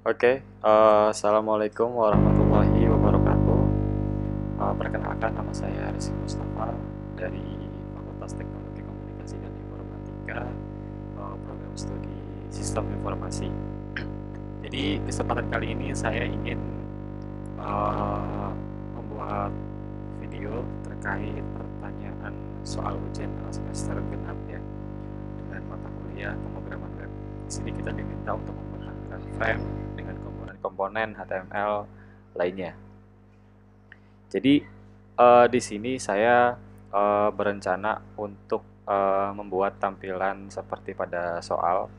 Oke, assalamualaikum warahmatullahi wabarakatuh. Perkenalkan, nama saya Rizky Mustafa dari Fakultas Teknologi Komunikasi dan Informatika, program studi Sistem Informasi. Jadi kesempatan kali ini saya ingin membuat video terkait pertanyaan soal ujian semester genap ya dengan mata kuliah pemrograman web. Di sini kita diminta untuk membuat tampilan frame dengan komponen-komponen HTML lainnya. Jadi di sini saya berencana untuk membuat tampilan seperti pada soal.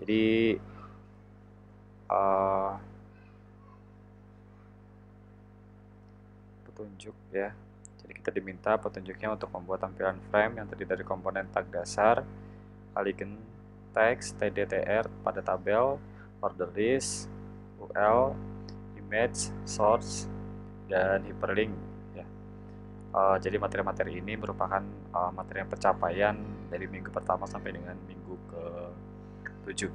Jadi uh, petunjuk ya. Jadi kita diminta petunjuknya untuk membuat tampilan frame yang terdiri dari komponen tag dasar, aligen teks, TDTR pada tabel, order list, UL, image, source, dan hyperlink ya. Jadi materi-materi ini merupakan materi pencapaian dari minggu pertama sampai dengan minggu ke-7.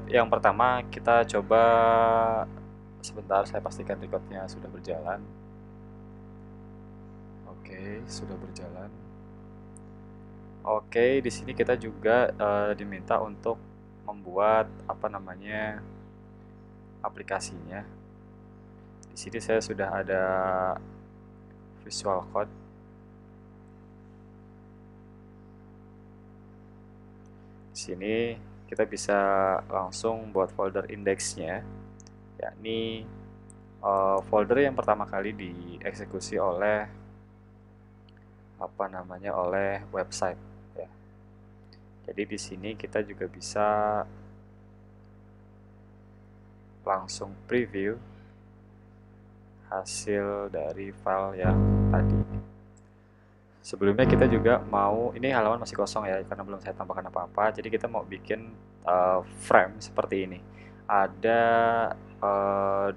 Yang pertama kita coba sebentar, saya pastikan recordnya sudah berjalan. Oke, sudah berjalan. Oke, di sini kita juga diminta untuk membuat aplikasinya. Di sini saya sudah ada Visual Code. Di sini kita bisa langsung buat folder indeksnya, yakni folder yang pertama kali dieksekusi oleh oleh website ya. Jadi di sini kita juga bisa langsung preview hasil dari file yang tadi. Sebelumnya kita juga mau, ini halaman masih kosong ya karena belum saya tambahkan apa-apa. Jadi kita mau bikin frame seperti ini. Ada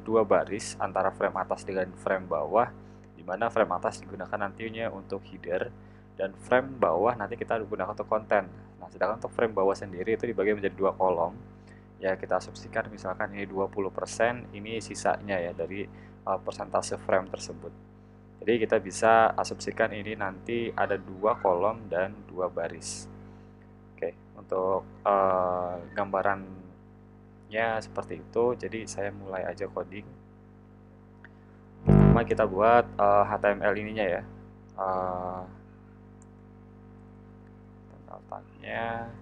dua baris antara frame atas dengan frame bawah, di mana frame atas digunakan nantinya untuk header dan frame bawah nanti kita gunakan untuk konten. Nah, sedangkan untuk frame bawah sendiri itu dibagi menjadi dua kolom. Ya, kita asumsikan misalkan ini 20%, ini sisanya ya dari persentase frame tersebut. Jadi kita bisa asumsikan ini nanti ada dua kolom dan dua baris. Oke, untuk gambarannya seperti itu. Jadi saya mulai aja coding. Pertama kita buat HTML ininya ya. Tagnya.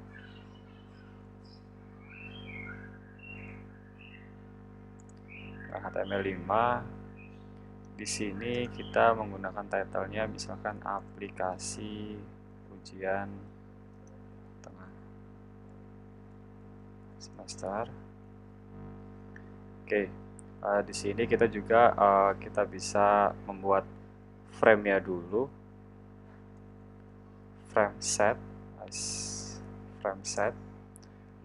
HTML5. Di sini kita menggunakan title-nya misalkan aplikasi ujian tengah semester. Oke, di sini kita juga kita bisa membuat frame-nya dulu. Frame set.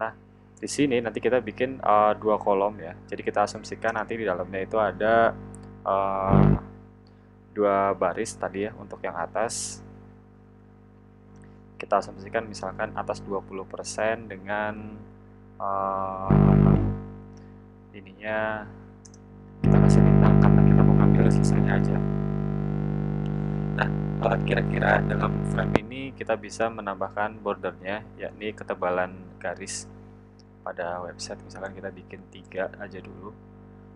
Nah, di sini nanti kita bikin dua kolom ya. Jadi kita asumsikan nanti di dalamnya itu ada dua baris tadi ya untuk yang atas. Kita asumsikan misalkan atas 20% dengan ininya kita kasih bintang karena kita mau ngambil sisanya aja. Nah, kira-kira dalam frame ini kita bisa menambahkan bordernya, yakni ketebalan garis pada website. Misalkan kita bikin 3 aja dulu.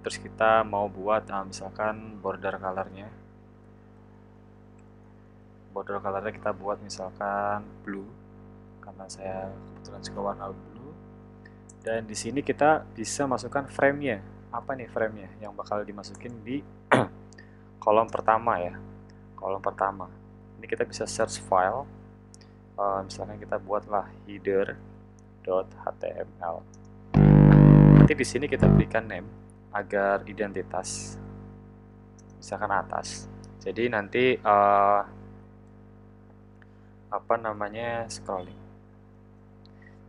Terus kita mau buat misalkan border colornya. Border colornya kita buat misalkan blue, karena saya kebetulan suka warna blue. Dan di sini kita bisa masukkan frame-nya. Apa nih frame-nya yang bakal dimasukin di kolom pertama ya. Kolom pertama. Ini kita bisa search file. Misalkan kita buatlah header.html. Nanti di sini kita berikan name agar identitas. Misalkan atas. Jadi nanti scrolling.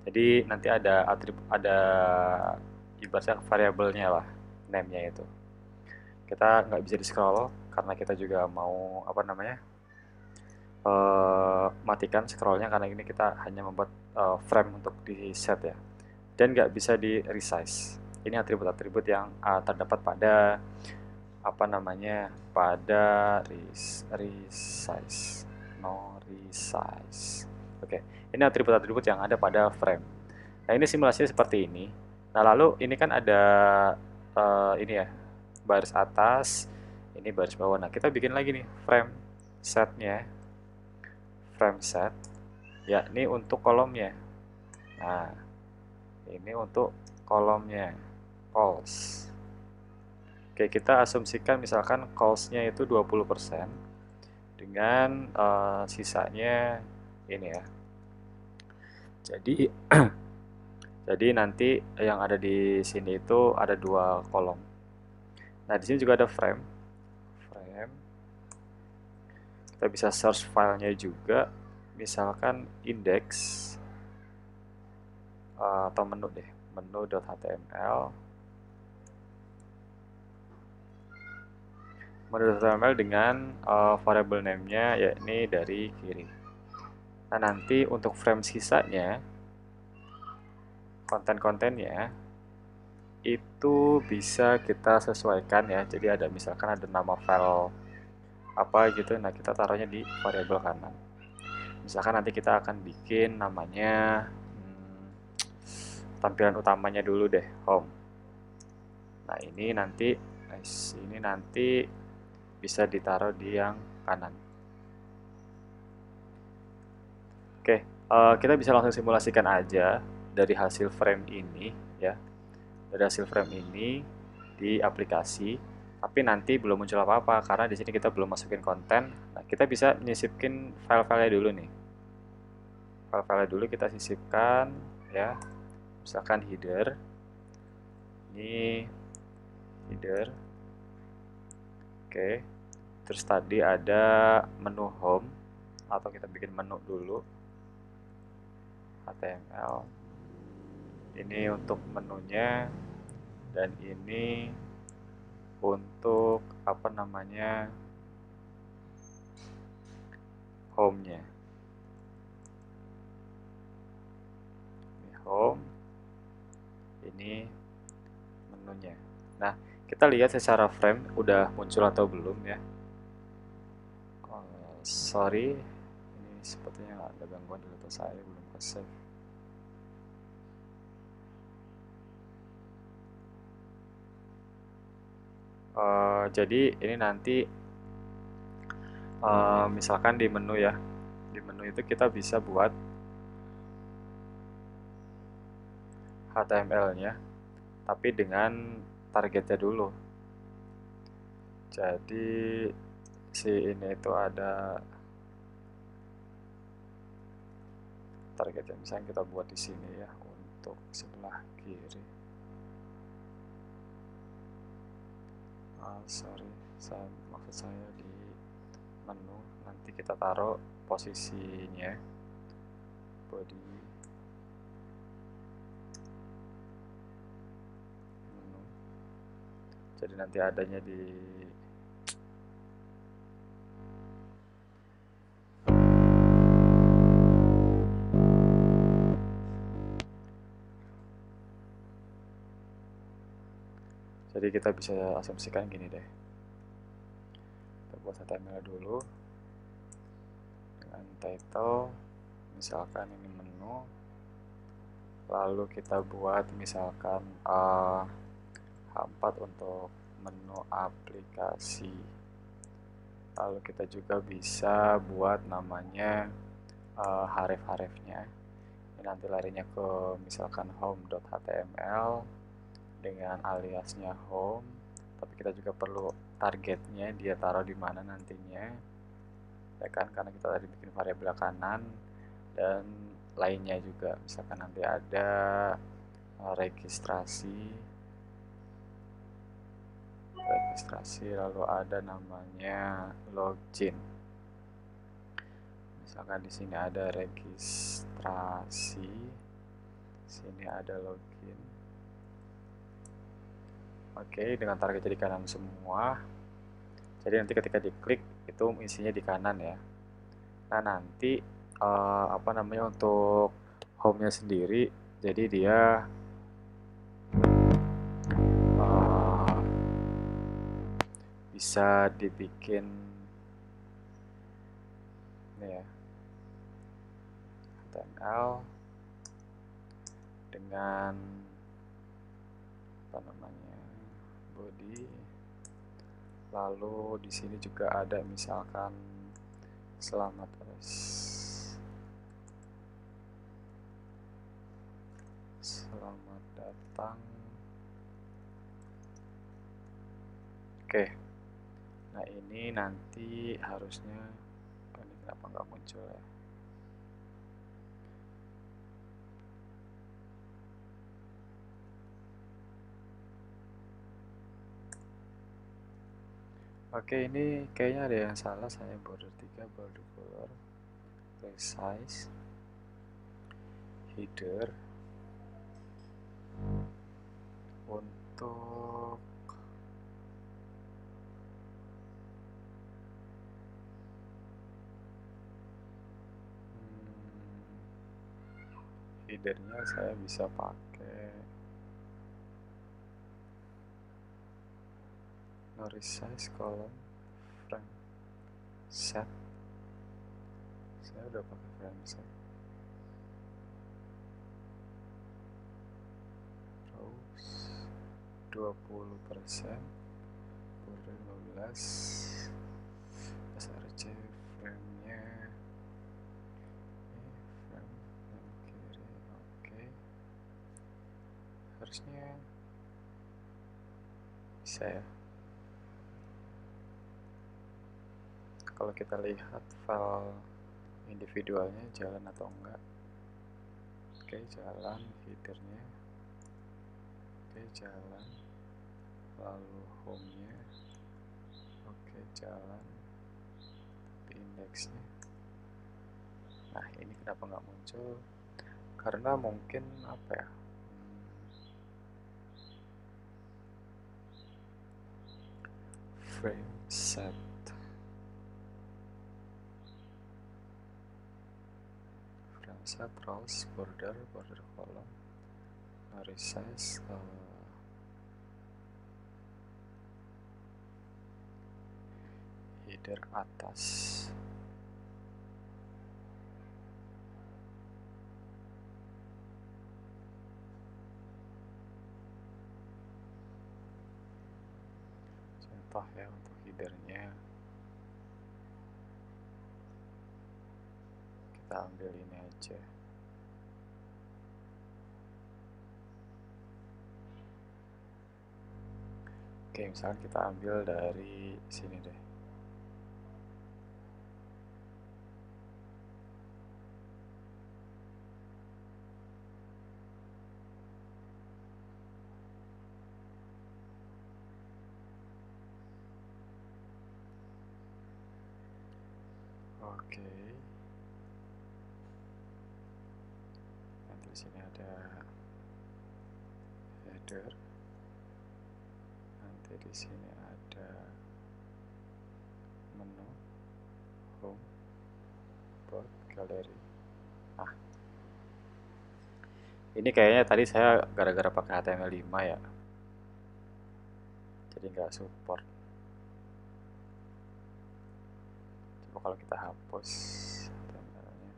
Jadi nanti ada ibaratnya variabelnya lah, name-nya itu. Kita nggak bisa di scroll karena kita juga mau matikan scrollnya karena ini kita hanya membuat frame untuk di set ya. dan nggak bisa di resize. Ini atribut-atribut yang terdapat pada apa namanya, pada resize, no resize. Oke, ini atribut-atribut yang ada pada frame. Nah, ini simulasinya seperti ini. Nah, lalu ini kan ada ini ya, baris atas, ini baris bawah. Nah, kita bikin lagi nih frame setnya, frame set, ya ini untuk kolomnya. Nah, ini untuk kolomnya, calls. Oke, kita asumsikan misalkan calls-nya itu 20% dengan sisanya ini ya. Jadi jadi nanti yang ada di sini itu ada 2 kolom. Nah, di sini juga ada frame. Frame. Kita bisa search filenya juga, misalkan index atau menu deh, menu.html. Menu.html dengan variable name-nya yakni dari kiri. Nah, nanti untuk frame sisanya, konten-kontennya itu bisa kita sesuaikan ya. Jadi ada misalkan ada nama file apa gitu, nah kita taruhnya di variabel kanan. Misalkan nanti kita akan bikin namanya tampilan utamanya dulu deh, home. Nah, ini nanti bisa ditaruh di yang kanan. Oke, kita bisa langsung simulasikan aja dari hasil frame ini ya. Dari hasil frame ini di aplikasi, tapi nanti belum muncul apa-apa karena di sini kita belum masukin konten. Nah, kita bisa nyisipin file-filenya dulu nih. File-filenya dulu kita sisipkan ya. Misalkan header. Ini header. Oke. Terus tadi ada menu home atau kita bikin menu dulu. HTML. Ini untuk menunya dan ini untuk apa namanya, home-nya. Ini home, ini menunya. Nah, kita lihat secara frame udah muncul atau belum ya. Sorry, ini sepertinya ada gangguan di laptop saya, belum ke save. Jadi ini nanti misalkan di menu ya, di menu itu kita bisa buat HTML-nya tapi dengan targetnya dulu. Jadi si ini itu ada targetnya, misalnya kita buat di sini ya untuk sebelah kiri. Sorry, maksud saya di menu, nanti kita taruh posisinya body menu, jadi nanti adanya di jadi kita bisa asumsikan gini deh, kita buat HTML dulu dengan title, misalkan ini menu, lalu kita buat misalkan H4 untuk menu aplikasi, lalu kita juga bisa buat namanya href-hrefnya. Ini nanti larinya ke misalkan home.html dengan aliasnya home, tapi kita juga perlu targetnya dia taruh di mana nantinya ya kan, karena kita tadi bikin variabel kanan, dan lainnya juga misalkan nanti ada registrasi, lalu ada namanya login, misalkan di sini ada registrasi, sini ada login. Oke, dengan target jadi kanan semua. Jadi nanti ketika diklik itu isinya di kanan ya. Nah, nanti apa namanya, untuk home-nya sendiri, jadi dia bisa dibikin ini ya, HTML dengan apa namanya, body. Lalu di sini juga ada misalkan selamat datang. Oke, nah ini nanti harusnya, ini kenapa nggak muncul ya? Oke, ini kayaknya ada yang salah. Saya border 3, border color, resize, header. Untuk headernya saya bisa pakai no resize column frame set. Saya udah pakai frame set. Rows 20%, border 15, src frame-nya frame yang kiri. Oke, harusnya bisa ya. Kalau kita lihat file individualnya jalan atau enggak. Oke, jalan headernya. Oke, jalan. Lalu home-nya. Oke, jalan. Tapi indeksnya. Nah, ini kenapa nggak muncul? Karena mungkin apa ya? Frame set. Frame set, rows, border column, resize, header atas. Contoh ya untuk headernya. Kita ambil ini aja. Oke, misalkan kita ambil dari sini deh. Oke. Nanti di sini ada header. Nanti di sini ada menu, home, about, gallery. Ah, ini kayaknya tadi saya gara-gara pakai HTML5 ya, jadi nggak support. Coba kalau kita hapus HTML-nya.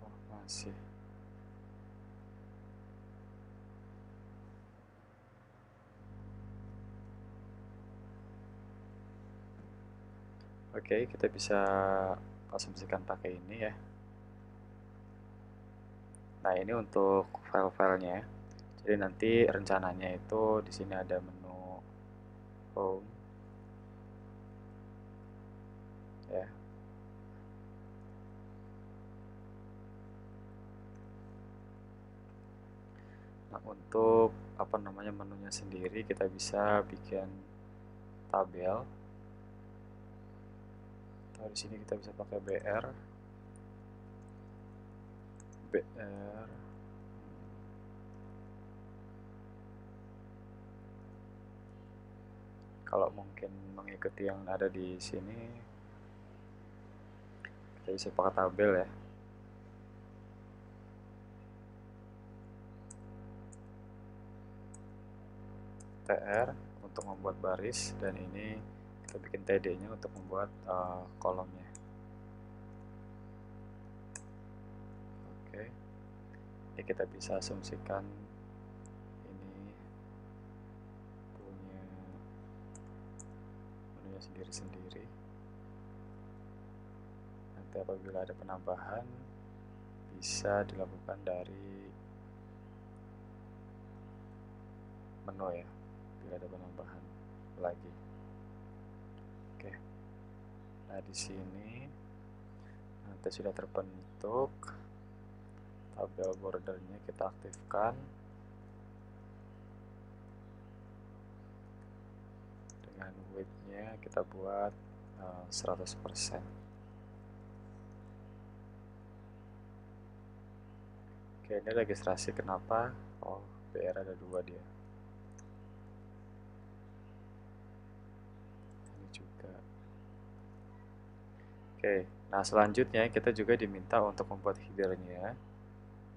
Oh, masih. Oke, kita bisa asumsikan pakai ini ya. Nah, ini untuk file-filenya. Jadi nanti rencananya itu di sini ada menu home ya. Nah, untuk apa namanya menunya sendiri kita bisa bikin tabel. Nah, di sini kita bisa pakai BR. Kalau mungkin mengikuti yang ada di sini, kita bisa pakai tabel ya. TR untuk membuat baris, dan ini kita bikin TD nya untuk membuat kolomnya. Oke, ini kita bisa asumsikan ini punya menunya sendiri-sendiri. Nanti apabila ada penambahan bisa dilakukan dari menu ya, bila ada penambahan lagi. Oke, nah di sini nanti sudah terbentuk tabel bordernya, kita aktifkan dengan width-nya kita buat 100%. Oke, ini registrasi kenapa? Oh, BR ada 2 dia. Ini juga. Oke, nah selanjutnya kita juga diminta untuk membuat header-nya.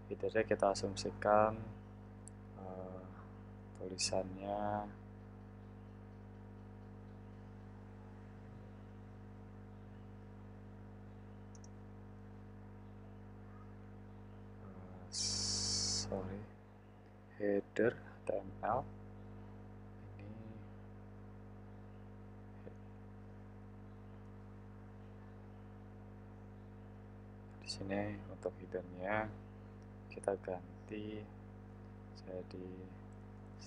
Header-nya kita asumsikan tulisannya header HTML. Ini di sini untuk header-nya kita ganti jadi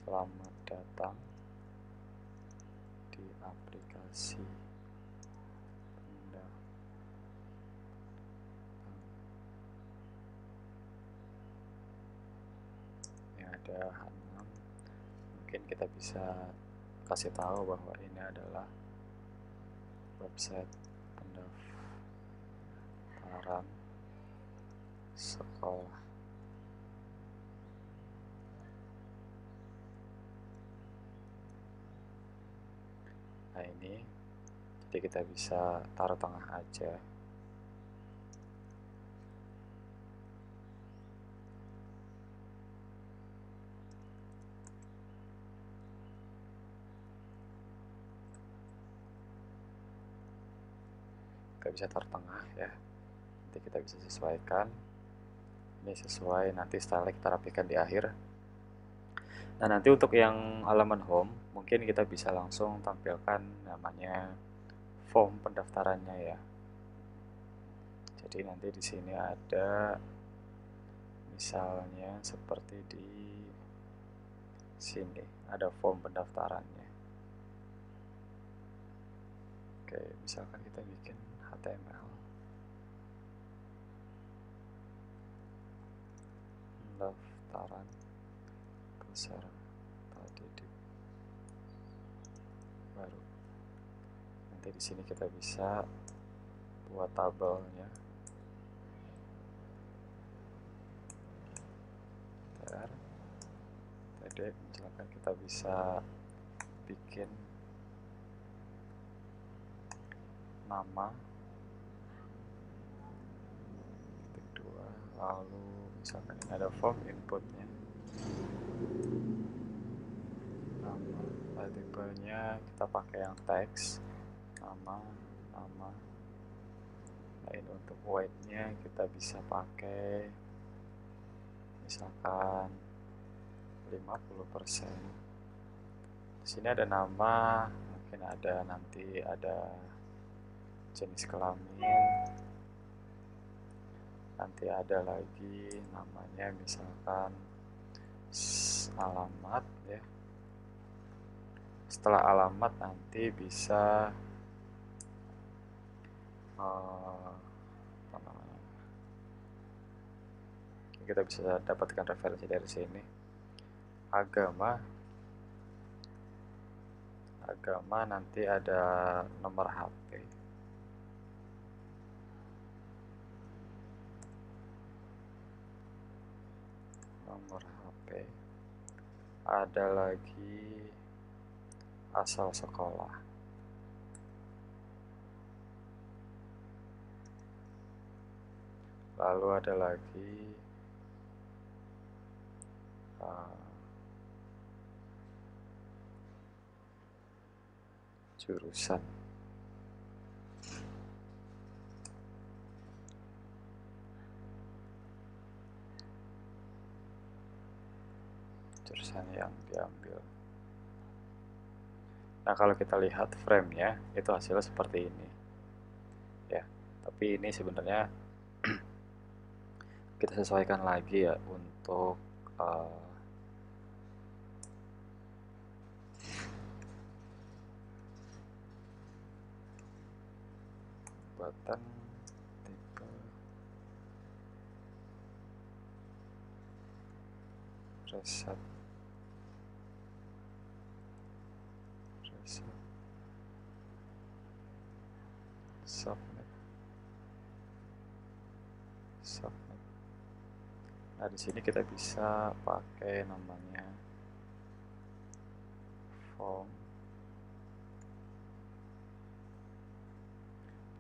selamat datang di aplikasi pendaftaran. Ini ada halaman, mungkin kita bisa kasih tahu bahwa ini adalah website pendaftaran sekolah. Nah ini, jadi kita bisa taruh tengah aja. Kita bisa taruh tengah ya. Nanti kita bisa sesuaikan. Ini sesuai, nanti style kita rapikan di akhir. Nah nanti untuk yang halaman home, mungkin kita bisa langsung tampilkan namanya form pendaftarannya ya. Jadi nanti di sini ada misalnya seperti di sini ada form pendaftarannya. Oke, misalkan kita bikin HTML pendaftaran peserta didik baru. Nanti di sini kita bisa buat tabelnya. Tadi misalkan kita bisa bikin nama ketik 2, lalu misalkan ini ada form inputnya, nama, tipenya kita pakai yang teks, nama. Nah ini untuk weight-nya kita bisa pakai misalkan 50%. Di sini ada nama, mungkin ada nanti ada jenis kelamin, nanti ada lagi namanya misalkan alamat ya. Setelah alamat nanti bisa kita bisa dapatkan referensi dari sini. Agama nanti ada nomor HP, ada lagi asal sekolah, lalu ada lagi jurusan. Jurusan yang diambil. Nah, kalau kita lihat frame-nya, itu hasilnya seperti ini. Ya, tapi ini sebenarnya kita sesuaikan lagi ya untuk button tipe reset submit. Nah, di sini kita bisa pakai namanya form.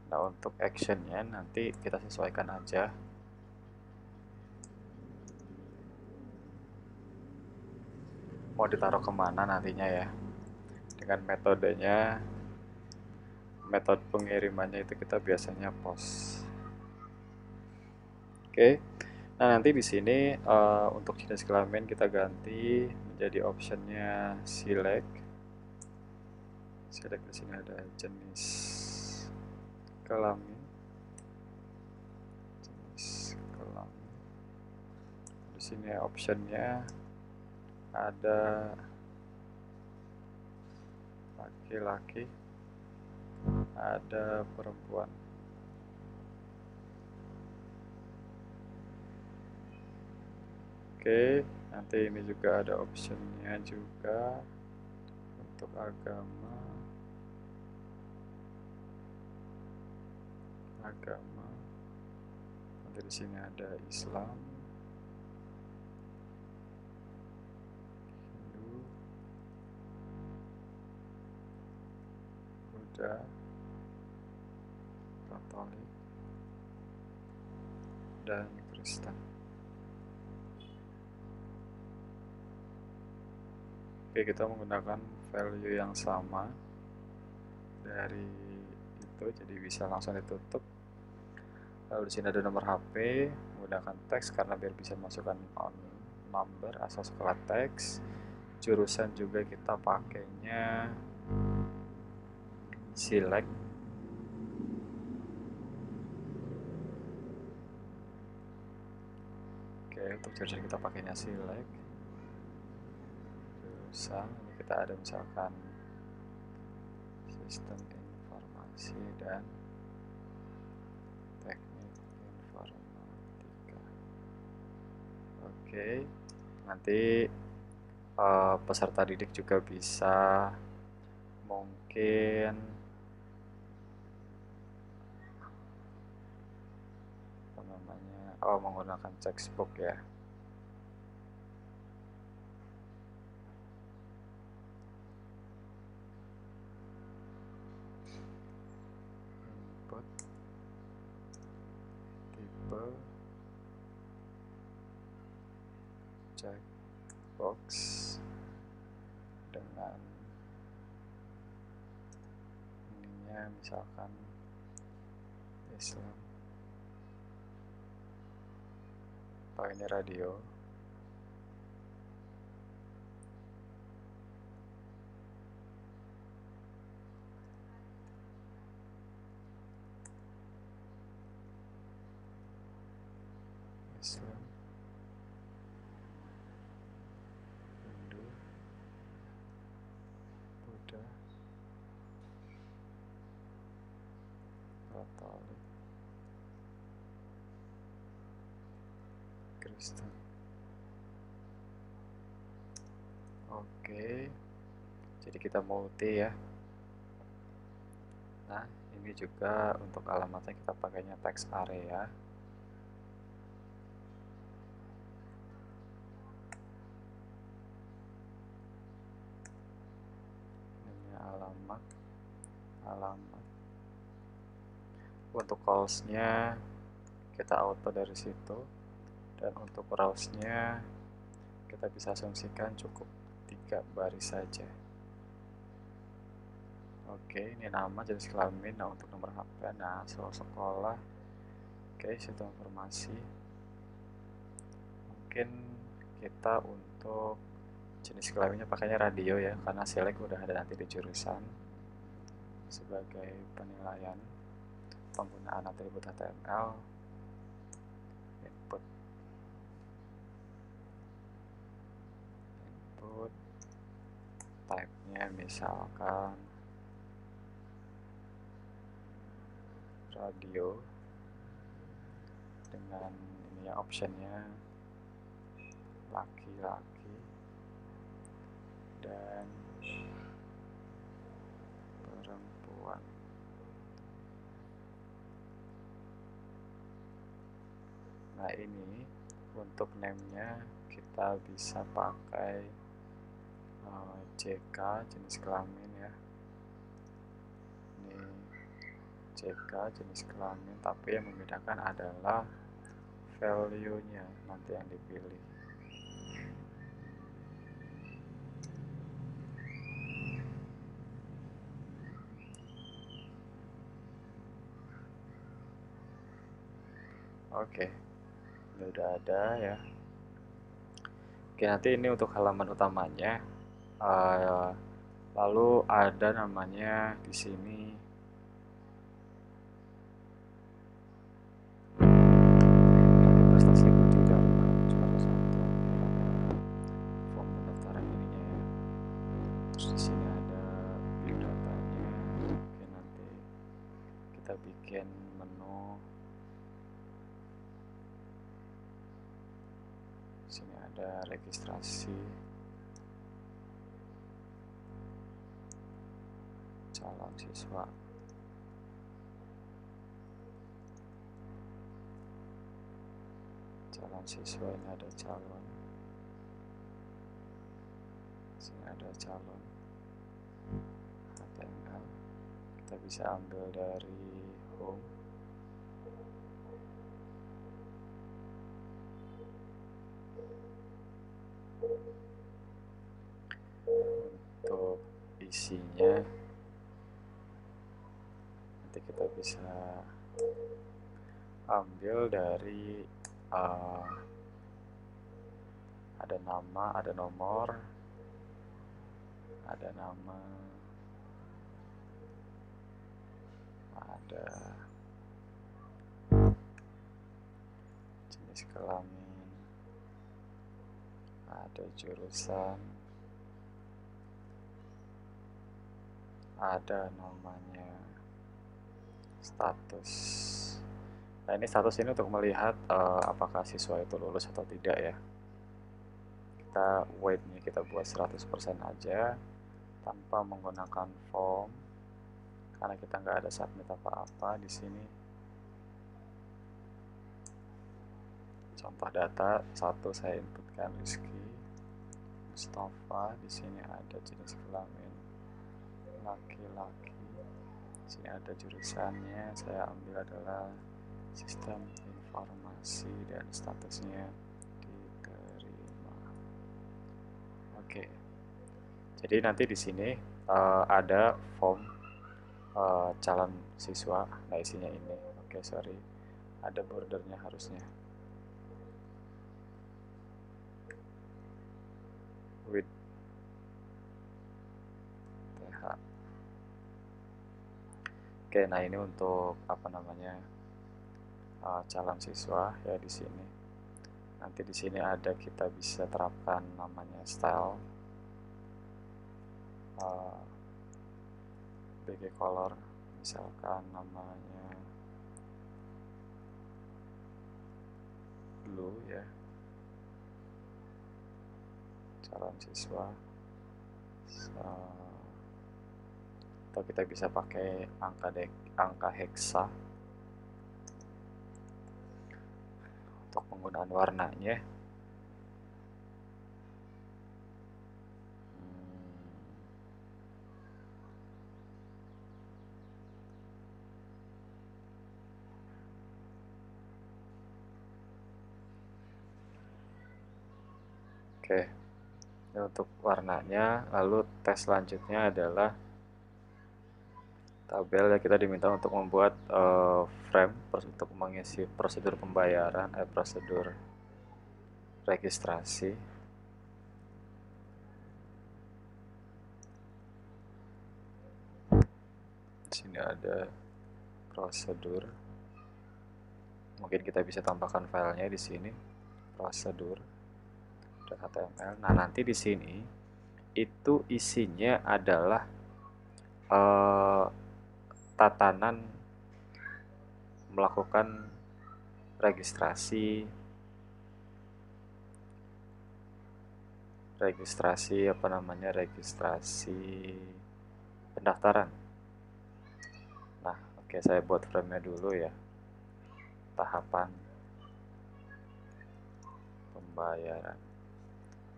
Nah, untuk actionnya nanti kita sesuaikan aja. Mau ditaruh kemana nantinya ya. Dengan metodenya, metode pengirimannya itu kita biasanya post. Oke. Nah, nanti di sini untuk jenis kelamin kita ganti menjadi optionnya select. Select di sini ada jenis kelamin. Di sini optionnya ada laki-laki, ada perempuan. Oke, nanti ini juga ada optionnya juga untuk agama. Nanti di sini ada Islam, Hindu, Buddha, Katolik, dan Kristen. Oke, kita menggunakan value yang sama dari itu, jadi bisa langsung ditutup. Lalu di sini ada nomor HP, menggunakan teks karena biar bisa masukkan on number asal sekolah teks. Jurusan juga kita pakainya select. Oke, untuk jurusan kita pakainya select. Jurusan ini kita ada misalkan sistem informasi dan teknik informatika. Oke, nanti peserta didik juga bisa mungkin menggunakan textbook ya. Input tipe checkbox dengan ininya misalkan Islam. Ini radio. Islam, Hindu, Buddha, Katolik, Kristen. Oke, jadi kita multi ya. Nah, ini juga untuk alamatnya kita pakainya text area. Ini alamat. Untuk calls-nya kita auto dari situ, dan untuk rows-nya kita bisa asumsikan cukup 3 baris saja. Oke, ini nama, jenis kelamin. Nah, untuk nomor HP, nah, soal sekolah. Oke, situ informasi. Mungkin kita untuk jenis kelaminnya pakainya radio ya, karena selek udah ada nanti di jurusan. Sebagai penilaian penggunaan atribut HTML, input type-nya misalkan radio dengan ini ya, optionnya laki-laki dan perempuan. Nah, ini untuk name-nya kita bisa pakai JK, jenis kelamin ya. Ini JK, jenis kelamin, tapi yang membedakan adalah value-nya nanti yang dipilih. Oke, ini udah ada ya. Oke, nanti ini untuk halaman utamanya. Lalu ada namanya di sini dapat prestasi budi dari juara satu. Form pendaftaran ininya ya. Terus di sini ada biodatanya. Oke, nanti kita bikin menu. Sini ada registrasi calon siswa. Calon siswa ini ada calon. Sini ada calon HTML. Kita bisa ambil dari home. Untuk isinya nanti kita bisa ambil dari ada nama, ada nomor, ada nama, ada jenis kelamin, ada jurusan, ada namanya, status. Nah, ini status ini untuk melihat apakah siswa itu lulus atau tidak ya. Kita weight-nya kita buat 100% aja tanpa menggunakan form karena kita nggak ada submit apa-apa di sini. Contoh data satu saya inputkan Rizky Mustafa, di sini ada jenis kelamin laki-laki, di sini ada jurusannya, saya ambil adalah sistem informasi dan statusnya diterima. Oke, jadi nanti di sini ada form calon siswa, nah isinya ini. Oke, sorry, ada bordernya harusnya. With TH. Oke, nah ini untuk apa namanya calon siswa ya di sini. Nanti di sini ada kita bisa terapkan namanya style, BG color, misalkan namanya blue ya, calon siswa. Atau kita bisa pakai angka heksa untuk penggunaan warnanya. Oke, ini untuk warnanya. Lalu tes selanjutnya adalah tabel ya, kita diminta untuk membuat frame untuk mengisi prosedur pembayaran, prosedur registrasi. Di sini ada prosedur. Mungkin kita bisa tambahkan filenya di sini, prosedur.html. Nah, nanti di sini itu isinya adalah tatanan melakukan registrasi pendaftaran. Nah, oke, saya buat frame-nya dulu ya. Tahapan pembayaran.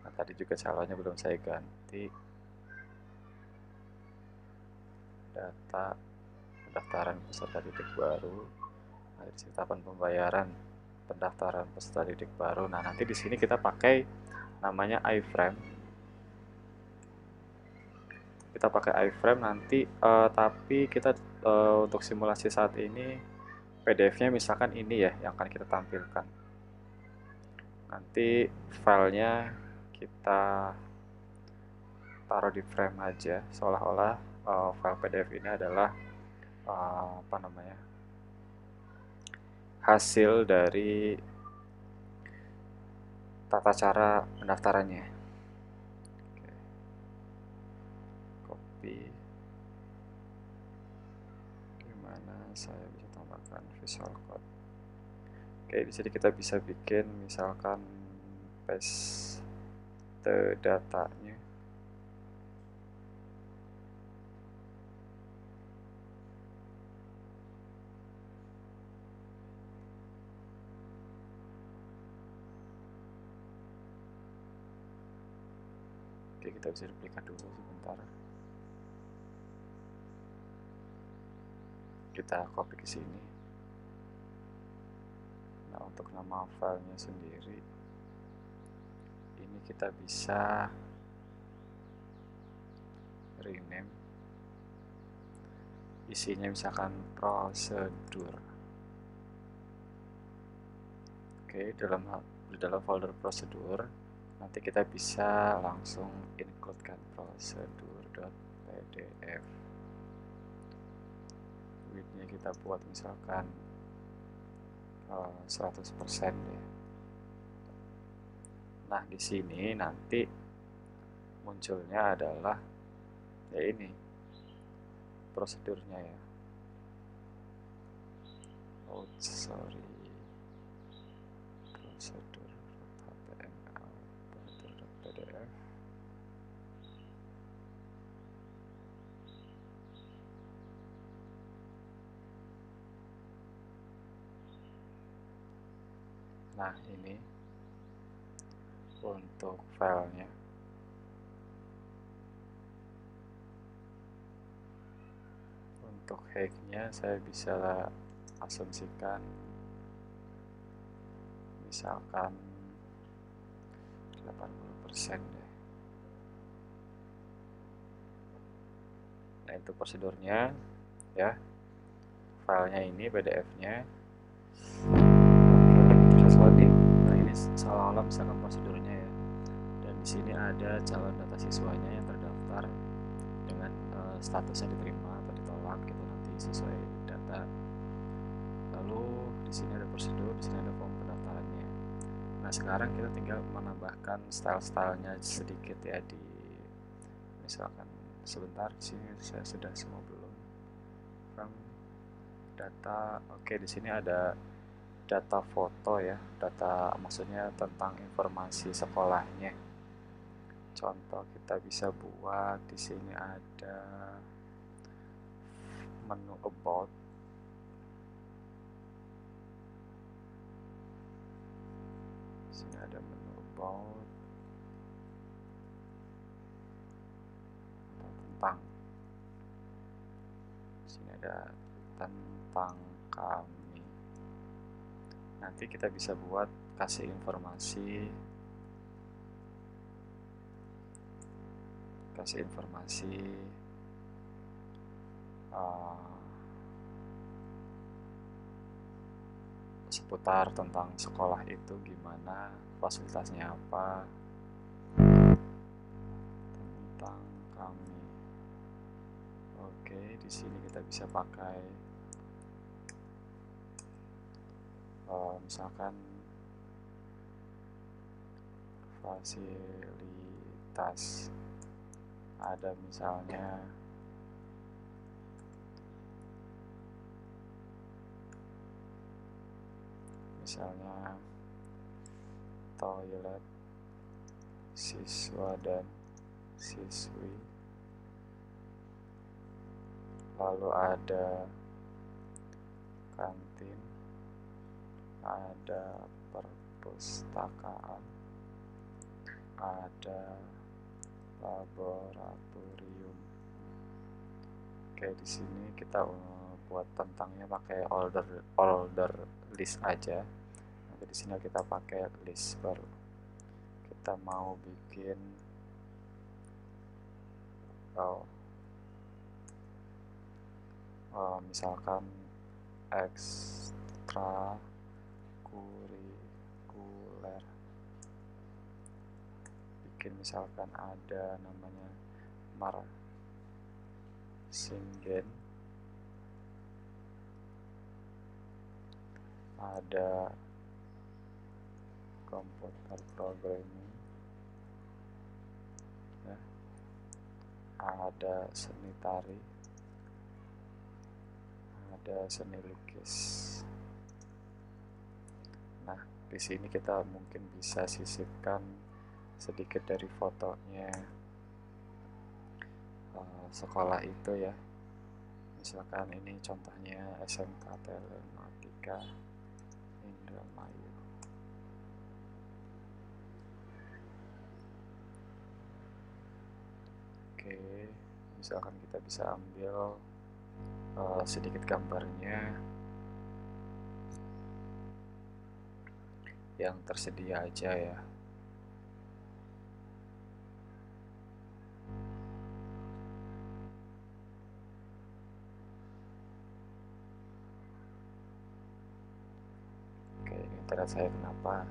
Nah, tadi juga calonnya belum saya ganti. Data pendaftaran peserta didik baru. Nah, di sini tahapan pembayaran pendaftaran peserta didik baru. Nah, nanti di sini kita pakai namanya iframe. Kita pakai iframe nanti, tapi kita untuk simulasi saat ini PDF-nya misalkan ini ya yang akan kita tampilkan. Nanti filenya kita taruh di frame aja, seolah-olah file PDF ini adalah hasil dari tata cara pendaftarannya. Oke. Copy. Gimana saya bisa tambahkan visual code? Oke, di sini kita bisa bikin misalkan paste datanya. Oke, kita bisa duplikat dulu sebentar. Kita copy ke sini. Nah, untuk nama filenya sendiri ini kita bisa rename, isinya misalkan prosedur. Oke, di dalam folder prosedur nanti kita bisa langsung includekan prosedur.pdf. Widthnya kita buat misalkan 100% ya. Nah, di sini nanti munculnya adalah ya ini prosedurnya ya. Oh, sorry. Prosedur.html, prosedur.pdf. Nah, ini untuk filenya. Untuk height-nya saya bisa asumsikan misalkan 80% deh. Nah, itu prosedurnya ya. Filenya ini PDF-nya. Proses loading. Nah, ini seolah-olah misalkan prosedurnya ya. Dan di sini ada calon data siswanya yang terdaftar dengan statusnya diterima atau ditolak gitu nanti sesuai data. Lalu di sini ada prosedur, di sini ada form pendaftarannya. Nah, sekarang kita tinggal menambahkan style-stylenya sedikit ya di misalkan sebentar, di sini saya sudah semua belum. From data, oke, di sini ada data foto ya, data maksudnya tentang informasi sekolahnya. Contoh kita bisa buat di sini ada menu about. Di sini ada menu about tentang. Di sini ada tentang kami. Nanti kita bisa buat kasih informasi uh, seputar tentang sekolah itu gimana, fasilitasnya apa, tentang kami. Oke, di sini kita bisa pakai misalkan fasilitas, ada misalnya toilet siswa dan siswi, lalu ada kantin, ada perpustakaan, ada laboratorium. Oke, di sini kita buat tentangnya pakai order list aja. Nanti di sini kita pakai list baru. Kita mau bikin misalkan ekstra kurikuler, bikin misalkan ada namanya Marsingen, ada komputer programming, ya, ada seni tari, ada seni lukis. Nah, di sini kita mungkin bisa sisipkan sedikit dari fotonya sekolah itu ya. Misalkan ini contohnya SMK Telematika Indramayu. Oke, misalkan kita bisa ambil sedikit gambarnya yang tersedia aja ya. Oke, ini internet saya kenapa?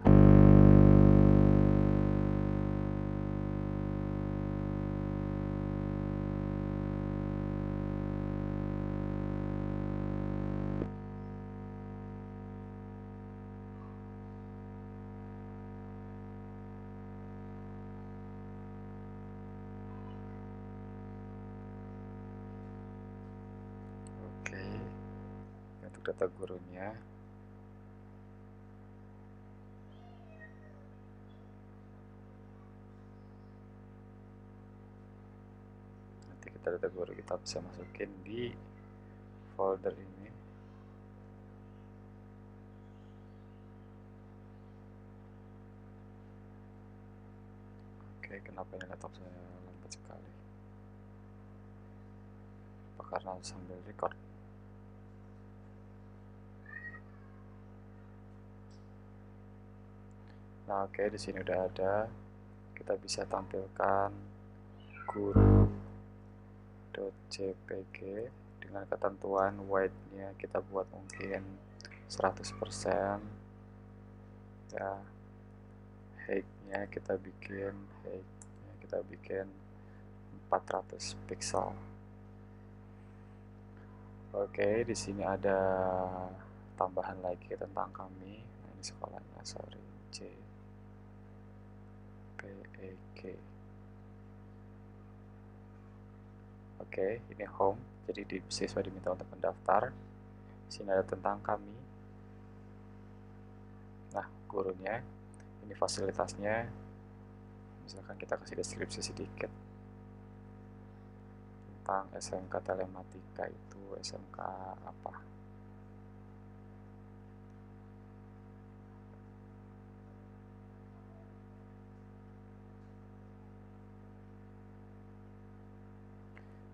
Oke, untuk data gurunya. Nanti data guru kita bisa masukin di folder ini. Oke, kenapa ini laptop saya lambat sekali? Apa karena sambil record? Nah, oke, di sini udah ada. Kita bisa tampilkan guru.jpg dengan ketentuan width-nya kita buat mungkin 100%, ya. Height-nya kita bikin 400 pixel. Oke, di sini ada tambahan lagi tentang kami. Nah, ini sekolahnya, sorry, JPEG. Oke, ini home. Jadi siswa diminta untuk mendaftar. Di sini ada tentang kami. Nah, gurunya. Ini fasilitasnya. Misalkan kita kasih deskripsi sedikit tentang SMK Telematika itu SMK apa.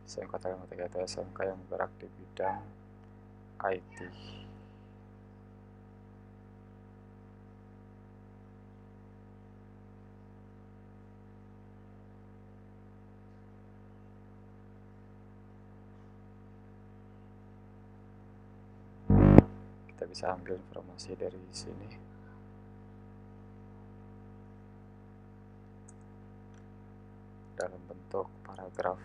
SMK Telematika itu SMK yang bergerak di bidang IT. bisa ambil informasi dari sini. Dalam bentuk paragraf.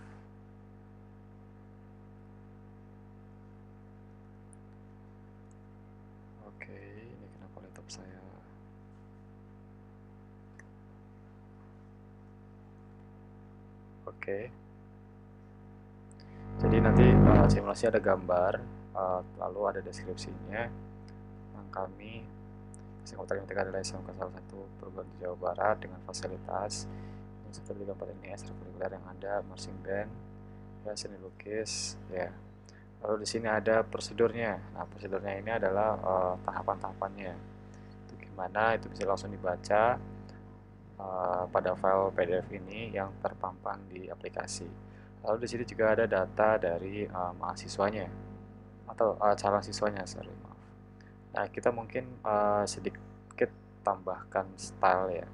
Oke, ini kenapa laptop saya. Oke. Jadi nanti simulasi ada gambar, lalu ada deskripsinya. Yang kami SMK adalah SMK salah satu perguruan di Jawa Barat dengan fasilitas ini seperti gambar ini, ekstrakurikuler yang ada, marching band, ya seni lukis, ya. Lalu di sini ada prosedurnya. Nah, prosedurnya ini adalah tahapan-tahapannya. Itu gimana? Itu bisa langsung dibaca pada file PDF ini yang terpampang di aplikasi. Lalu di sini juga ada data dari mahasiswanya atau calon siswanya, sorry, maaf. Nah, kita mungkin sedikit tambahkan style ya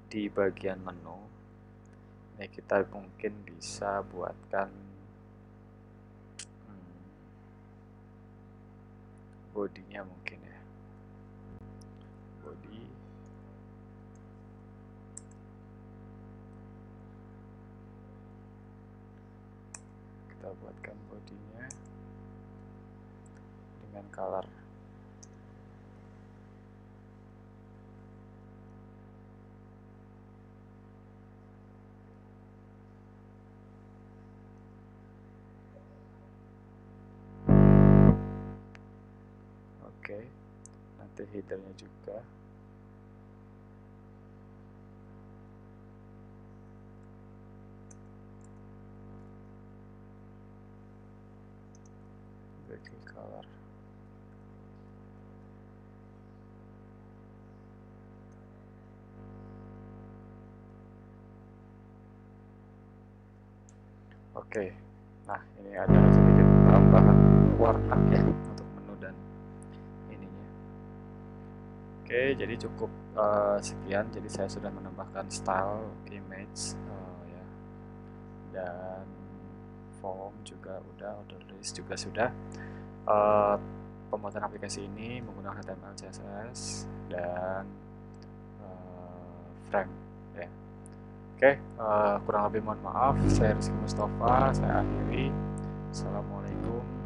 di bagian menu. Ini kita mungkin bisa buatkan bodinya mungkin ya, body. Kita buatkan bodinya dengan color. Oke, nanti headernya juga. Background color. Oke, nah ini ada sedikit tambahan warna ya untuk menu dan ininya. Oke, jadi cukup sekian. Jadi saya sudah menambahkan style, image, ya, dan form juga udah, order list juga sudah. Pembuatan aplikasi ini menggunakan HTML, CSS, dan frame ya. Oke, kurang lebih mohon maaf. Saya Rizky Mustafa, saya akhiri. Assalamualaikum